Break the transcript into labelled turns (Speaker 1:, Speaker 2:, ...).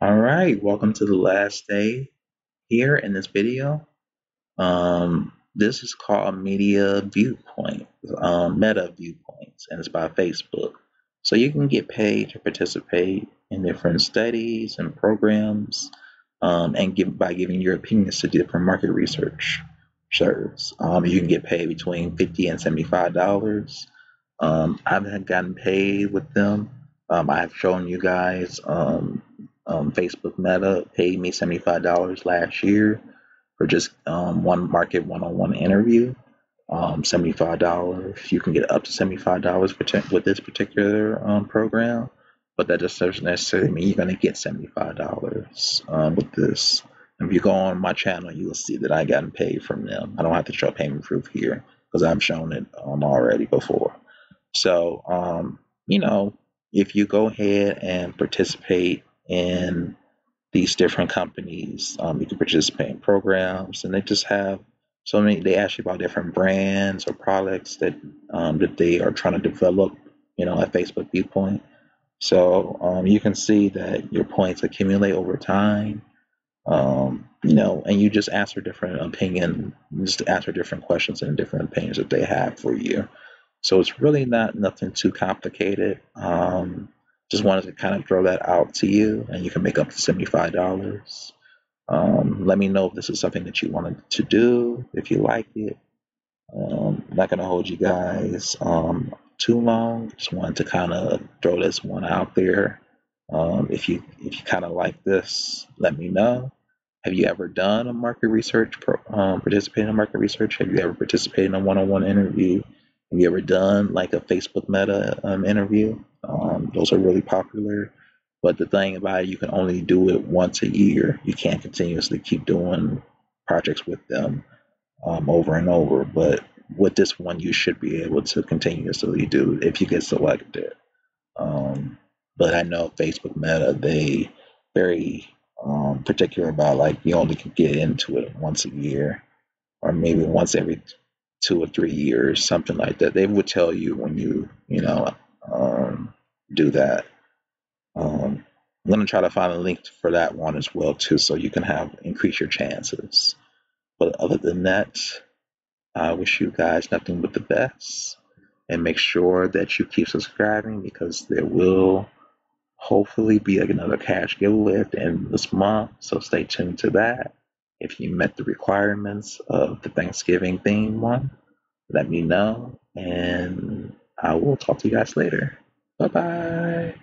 Speaker 1: All right, welcome to the last day here in this video. This is called Media Viewpoint, Meta Viewpoints, and it's by Facebook. So you can get paid to participate in different studies and programs, and by giving your opinions to different market research serves. You can get paid between $50 and $75. I haven't gotten paid with them. I've shown you guys. Facebook Meta paid me $75 last year for just one market one-on-one interview. $75. You can get up to $75 with this particular program, but that just doesn't necessarily mean you're going to get $75 with this. If you go on my channel, you will see that I gotten paid from them. I don't have to show payment proof here because I've shown it already before. So, if you go ahead and participate in these different companies, you can participate in programs, and they just have so many. They ask you about different brands or products that they are trying to develop, at Facebook Viewpoint. So you can see that your points accumulate over time. And you just just answer different questions and different opinions that they have for you. So it's really not nothing too complicated. Just wanted to kind of throw that out to you, and you can make up to $75. Let me know if this is something that you wanted to do, if you like it. I'm not going to hold you guys too long. Just wanted to kind of throw this one out there. If you kind of like this, let me know. Have you ever done a market research, participated in market research? Have you ever participated in a one-on-one interview? Have you ever done like a Facebook Meta interview? Those are really popular. But the thing about it, you can only do it once a year. You can't continuously keep doing projects with them over and over. But with this one, you should be able to continuously do if you get selected. But I know Facebook Meta, they very particular about like you only can get into it once a year or maybe once every 2 or 3 years, something like that. They would tell you when do that. I'm gonna try to find a link for that one as well too, so you can have increase your chances. But other than that, I wish you guys nothing but the best, and make sure that you keep subscribing because there will hopefully be like another cash giveaway at the end of this month. So stay tuned to that. If you met the requirements of the Thanksgiving theme one, let me know, and I will talk to you guys later. Bye bye.